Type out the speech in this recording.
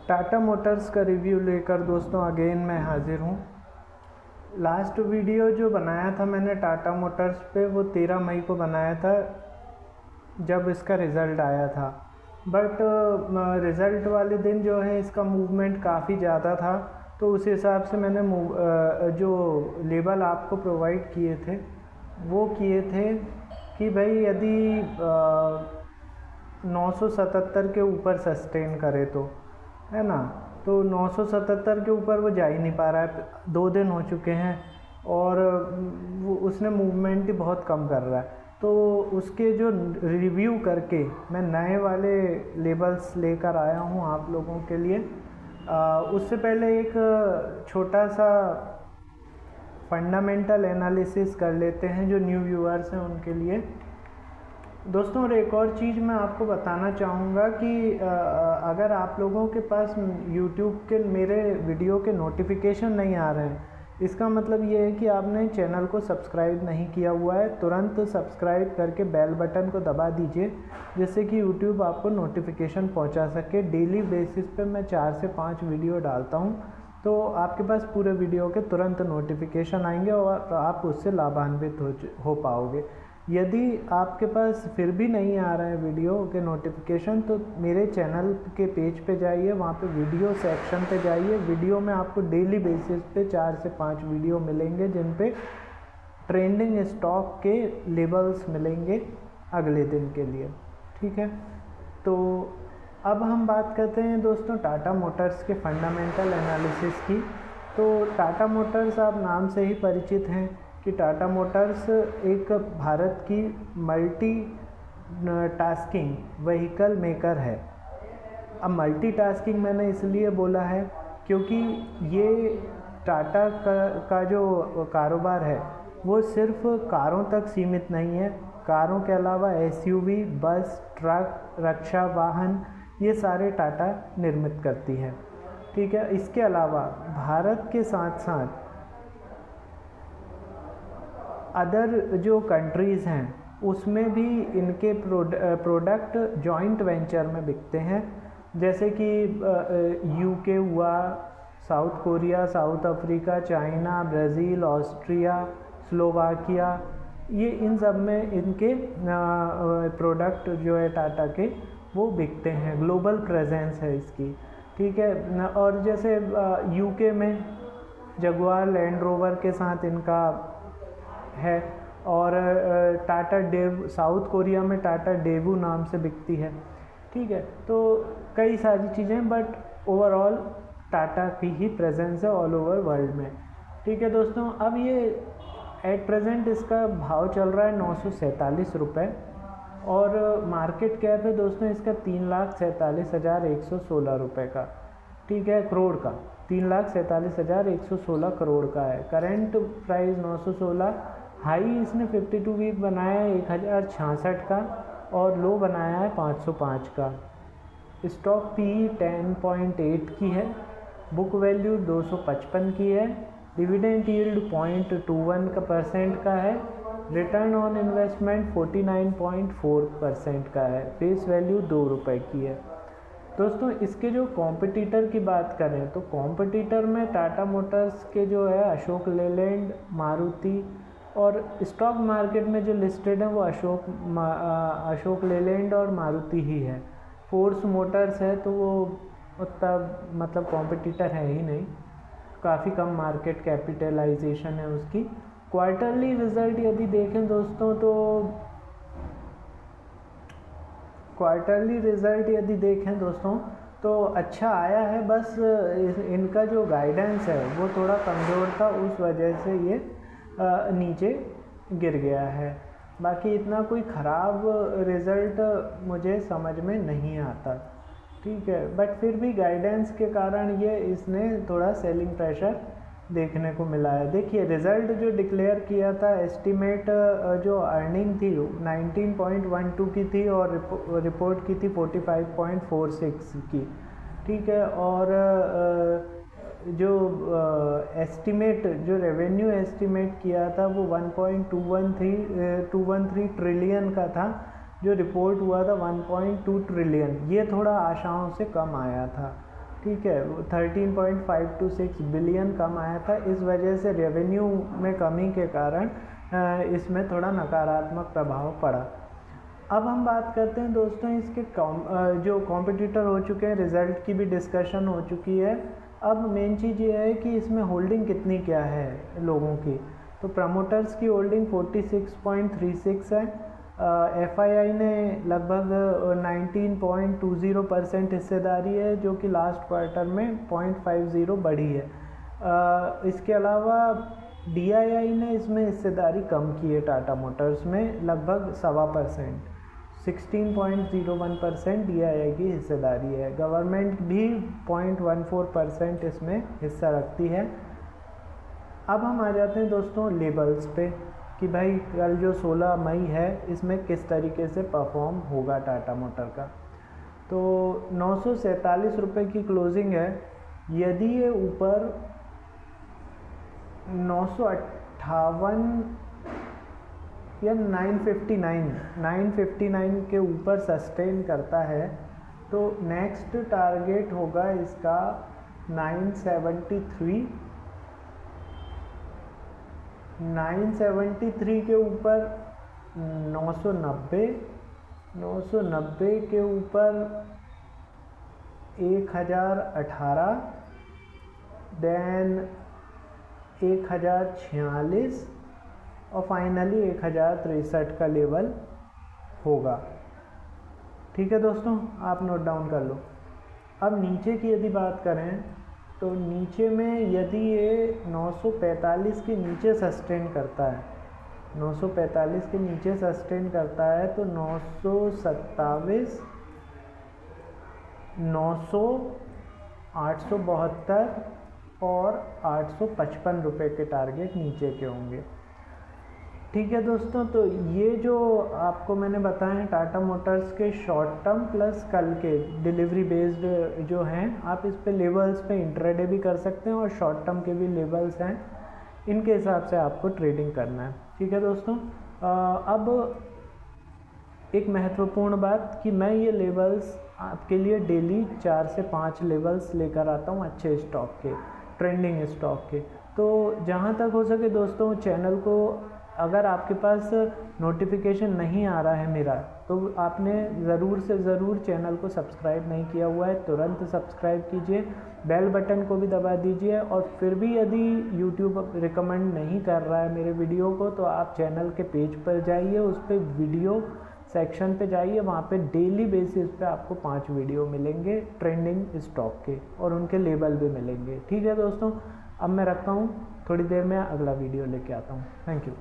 Tata Motors का review लेकर दोस्तों अगेन मैं हाज़िर हूँ। लास्ट वीडियो जो बनाया था मैंने टाटा मोटर्स पे वो 13 मई को बनाया था जब इसका रिज़ल्ट आया था। बट रिज़ल्ट वाले दिन जो है इसका मूवमेंट काफ़ी ज़्यादा था, तो उस हिसाब से मैंने जो लेबल आपको प्रोवाइड किए थे वो किए थे कि भाई यदि 977 के ऊपर सस्टेन करे तो, है ना। तो 977 के ऊपर वो जा ही नहीं पा रहा है, 2 दिन हो चुके हैं और वो उसने मूवमेंट ही बहुत कम कर रहा है। तो उसके जो रिव्यू करके मैं नए वाले लेबल्स लेकर आया हूँ आप लोगों के लिए। उससे पहले एक छोटा सा फंडामेंटल एनालिसिस कर लेते हैं जो न्यू व्यूअर्स हैं उनके लिए। दोस्तों और एक और चीज़ मैं आपको बताना चाहूँगा कि अगर आप लोगों के पास YouTube के मेरे वीडियो के नोटिफिकेशन नहीं आ रहे हैं, इसका मतलब ये है कि आपने चैनल को सब्सक्राइब नहीं किया हुआ है। तुरंत सब्सक्राइब करके बेल बटन को दबा दीजिए, जिससे कि YouTube आपको नोटिफिकेशन पहुंचा सके। डेली बेसिस पे मैं 4 से 5 वीडियो डालता हूं, तो आपके पास पूरे वीडियो के तुरंत नोटिफिकेशन आएंगे और आप उससे लाभान्वित हो पाओगे। यदि आपके पास फिर भी नहीं आ रहा है वीडियो के नोटिफिकेशन, तो मेरे चैनल के पेज पे जाइए, वहाँ पे वीडियो सेक्शन पे जाइए। वीडियो में आपको डेली बेसिस पे 4 से 5 वीडियो मिलेंगे जिन पे ट्रेंडिंग स्टॉक के लेबल्स मिलेंगे अगले दिन के लिए, ठीक है। तो अब हम बात करते हैं दोस्तों टाटा मोटर्स के फंडामेंटल एनालिसिस की। तो टाटा मोटर्स आप नाम से ही परिचित हैं कि टाटा मोटर्स एक भारत की मल्टी टास्किंग व्हीकल मेकर है। अब मल्टी टास्किंग मैंने इसलिए बोला है क्योंकि ये टाटा का जो कारोबार है वो सिर्फ कारों तक सीमित नहीं है। कारों के अलावा SUV, बस, ट्रक, रक्षा वाहन ये सारे टाटा निर्मित करती है, ठीक है। इसके अलावा भारत के साथ साथ अदर जो कंट्रीज़ हैं उसमें भी इनके प्रोडक्ट जॉइंट वेंचर में बिकते हैं, जैसे कि UK हुआ, south Korea, south Africa, China, Brazil, Austria, Slovakia, ये इन सब में इनके प्रोडक्ट जो है टाटा के वो बिकते हैं। ग्लोबल प्रेजेंस है इसकी, ठीक है। और जैसे UK में जगुआर लैंड रोवर के साथ इनका है, और टाटा डेव, साउथ कोरिया में टाटा डेवू नाम से बिकती है, ठीक है। तो कई सारी चीज़ें, बट ओवरऑल टाटा की ही प्रेजेंस है ऑल ओवर वर्ल्ड में, ठीक है दोस्तों। अब ये एट प्रेजेंट इसका भाव चल रहा है 947 रुपये और मार्केट कैप है दोस्तों इसका 3,47,116 रुपये का, ठीक है, करोड़ का। 3,47,116 करोड़ का है। Current price 916। हाई इसने 52 वीक बनाया है 1066 का और लो बनाया है 505 का। स्टॉक PE 10.8 की है। बुक वैल्यू 255 की है। डिविडेंड यील्ड 0.21% का है। रिटर्न ऑन इन्वेस्टमेंट 49.4% का है। फेस वैल्यू 2 रुपये की है। दोस्तों इसके जो कॉम्पिटिटर की बात करें तो कॉम्पिटिटर में टाटा मोटर्स के जो है अशोक लेलैंड, मारुति, और स्टॉक मार्केट में जो लिस्टेड है वो अशोक लेलैंड और मारुति ही है। फोर्स मोटर्स है तो वो उतना मतलब कॉम्पिटिटर है ही नहीं, काफ़ी कम मार्केट कैपिटलाइजेशन है उसकी। क्वार्टरली रिजल्ट यदि देखें दोस्तों तो क्वार्टरली रिज़ल्ट यदि देखें दोस्तों तो अच्छा आया है, बस इनका जो गाइडेंस है वो थोड़ा कमज़ोर था, उस वजह से ये नीचे गिर गया है। बाकी इतना कोई ख़राब रिज़ल्ट मुझे समझ में नहीं आता, ठीक है। बट फिर भी गाइडेंस के कारण ये इसने थोड़ा सेलिंग प्रेशर देखने को मिला है। देखिए रिज़ल्ट जो डिक्लेयर किया था, एस्टीमेट जो अर्निंग थी 19.12 की थी और रिपोर्ट की थी 45.46 की, ठीक है। और जो एस्टीमेट जो रेवेन्यू एस्टीमेट किया था वो 1.213 ट्रिलियन का था, जो रिपोर्ट हुआ था 1.2 ट्रिलियन। ये थोड़ा आशाओं से कम आया था। ठीक है, 13.526 बिलियन कम आया था। इस वजह से रेवेन्यू में कमी के कारण इसमें थोड़ा नकारात्मक प्रभाव पड़ा। अब हम बात करते हैं दोस्तों इसके जो कॉम्पिटिटर हो चुके हैं, रिज़ल्ट की भी डिस्कशन हो चुकी है। अब मेन चीज़ ये है कि इसमें होल्डिंग कितनी क्या है लोगों की। तो प्रमोटर्स की होल्डिंग 46.36 है। FII ने लगभग 19.20% हिस्सेदारी है, जो कि लास्ट क्वार्टर में 0.50 बढ़ी है। इसके अलावा DII ने इसमें हिस्सेदारी कम की है टाटा मोटर्स में, लगभग 1.25%, 16.01% DII की हिस्सेदारी है। गवर्नमेंट भी 0.14% इसमें हिस्सा रखती है। अब हम आ जाते हैं दोस्तों लेबल्स पे कि भाई कल जो 16 मई है इसमें किस तरीके से परफॉर्म होगा टाटा मोटर का। तो 947 रुपये की क्लोजिंग है। यदि ये ऊपर 958 या 959 के ऊपर सस्टेन करता है तो नेक्स्ट टारगेट होगा इसका 973 के ऊपर 990 के ऊपर 1018, देन 1046 और फाइनली 1063 का लेवल होगा। ठीक है दोस्तों, आप नोट डाउन कर लो। अब नीचे की यदि बात करें तो नीचे में यदि ये 945 के नीचे सस्टेन करता है, 945 के नीचे सस्टेन करता है तो 927, 900, 872 और 855 रुपये के टारगेट नीचे के होंगे। ठीक है दोस्तों, तो ये जो आपको मैंने बताया टाटा मोटर्स के शॉर्ट टर्म प्लस कल के डिलीवरी बेस्ड जो हैं, आप इस पे लेवल्स पे इंट्राडे भी कर सकते हैं और शॉर्ट टर्म के भी लेवल्स हैं, इनके हिसाब से आपको ट्रेडिंग करना है। ठीक है दोस्तों, अब एक महत्वपूर्ण बात कि मैं ये लेवल्स आपके लिए डेली 4 से 5 लेवल्स लेकर आता हूँ अच्छे स्टॉक के, ट्रेंडिंग स्टॉक के। तो जहाँ तक हो सके दोस्तों चैनल को, अगर आपके पास नोटिफिकेशन नहीं आ रहा है मेरा, तो आपने ज़रूर से ज़रूर चैनल को सब्सक्राइब नहीं किया हुआ है तुरंत सब्सक्राइब कीजिए, बेल बटन को भी दबा दीजिए। और फिर भी यदि यूट्यूब रिकमेंड नहीं कर रहा है मेरे वीडियो को तो आप चैनल के पेज पर जाइए, उस पर वीडियो सेक्शन पे जाइए, वहाँ पे डेली बेसिस पे आपको 5 वीडियो मिलेंगे ट्रेंडिंग स्टॉक के और उनके लेबल भी मिलेंगे। ठीक है दोस्तों, अब मैं रखता हूँ, थोड़ी देर में अगला वीडियो लेके आता हूँ। Thank you.